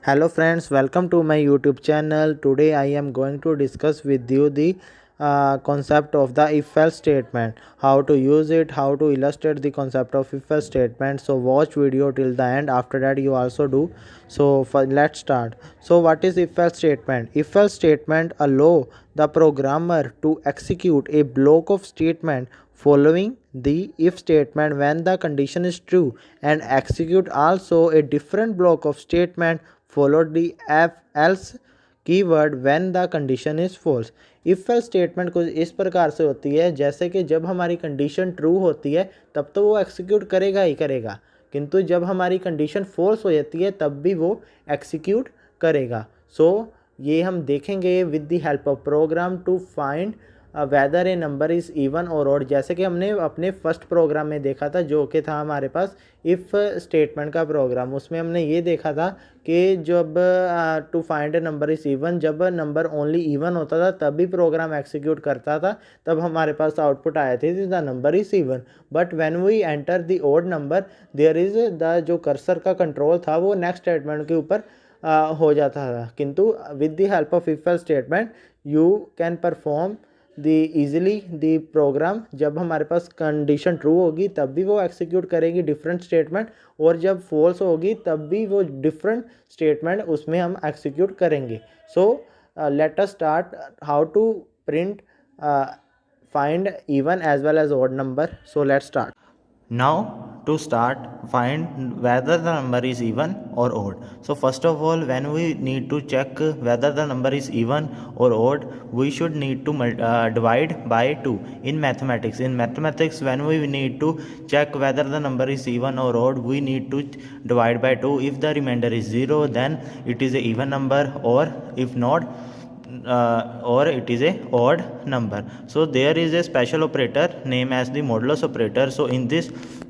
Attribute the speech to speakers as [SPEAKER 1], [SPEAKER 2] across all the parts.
[SPEAKER 1] Hello friends, welcome to my YouTube channel. Today I am going to discuss with you the concept of the if-else statement, how to use it, how to illustrate the concept of if-else statement. So watch video till the end. After that you also do. So let's start. So what is if-else statement? If-else statement allow the programmer to execute a block of statement following the if statement when the condition is true, and execute also a different block of statement followed the else keyword when the condition is false. If else statement कुछ इस प्रकार से होती है जैसे कि जब हमारी कंडीशन ट्रू होती है तब तो वो एक्सिक्यूट करेगा ही करेगा, किंतु जब हमारी कंडीशन फॉल्स हो जाती है तब भी वो एक्सिक्यूट करेगा। सो ये हम देखेंगे with the help of program to find whether a number is even और ऑड, जैसे कि हमने अपने फर्स्ट प्रोग्राम में देखा था जो कि था हमारे पास इफ़ स्टेटमेंट का प्रोग्राम। उसमें हमने ये देखा था कि जब to find a number is even, जब नंबर ओनली इवन होता था तब भी प्रोग्राम एक्सिक्यूट करता था, तब हमारे पास आउटपुट आया थे the number is even. But when we enter the odd number there is the जो कर्सर का कंट्रोल था वो नेक्स्ट स्टेटमेंट के ऊपर हो जाता था, किंतु with the help of if else statement you can perform the easily the program. जब हमारे पास कंडीशन ट्रू होगी तब भी वो एक्सिक्यूट करेगी डिफरेंट स्टेटमेंट, और जब फॉल्स होगी तब भी वो डिफरेंट स्टेटमेंट उसमें हम एक्सिक्यूट करेंगे। So let us start how to print find even as well as odd number. So let's start. Now to start, find whether the number is even or odd. So first of all, when we need to check whether the number is even or odd, we should need to divide by 2 in mathematics. When we need to check whether the number is even or odd, we need to divide by 2. If the remainder is 0, then it is a even number, or if not, or it is a odd number. So there is a special operator named as the modulus operator.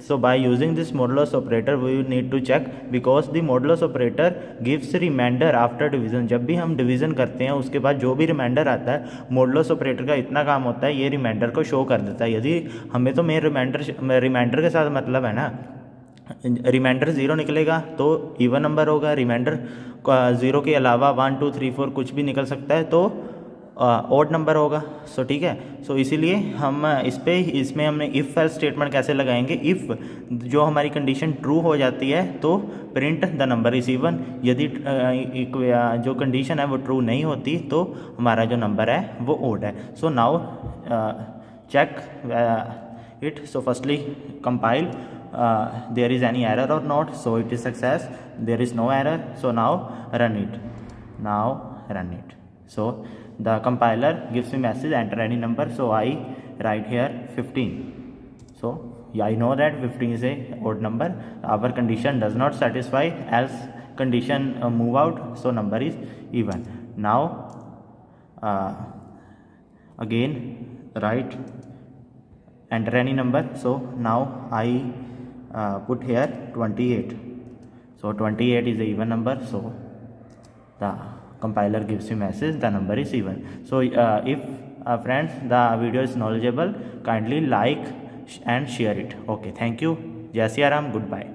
[SPEAKER 1] So by using this modulus operator we need to check, because the modulus operator gives remainder after division. जब भी हम division करते हैं उसके बाद जो भी reminder आता है, मॉडुलस ऑपरेटर का इतना काम होता है ये रिमाइंडर को शो कर देता है। यदि हमें तो मेन रिमाइंडर के साथ मतलब है ना, रिमाइंडर 0 निकलेगा तो इवन नंबर होगा, रिमाइंडर 0 के अलावा 1 2 3 4 कुछ भी निकल सकता है तो ऑड नंबर होगा। सो ठीक है, सो इसीलिए हम इसमें हमने इफ़ एल्स स्टेटमेंट कैसे लगाएंगे। इफ़ जो हमारी कंडीशन ट्रू हो जाती है तो print the number is even, यदि जो कंडीशन है वो ट्रू नहीं होती तो हमारा जो नंबर है वो ऑड है। So now check it. So firstly compile there is any error or not, so it is success. There is no error, so now run it. So the compiler gives me message enter any number, so I write here 15. So yeah, I know that 15 is a odd number. Our condition does not satisfy, else condition move out, so number is even. Now again write enter any number. So now I put here 28. So 28 is a even number, so the compiler gives you message the number is even. So if friends the video is knowledgeable, kindly like and share it. Okay, thank you. Jai Siya Ram. Goodbye.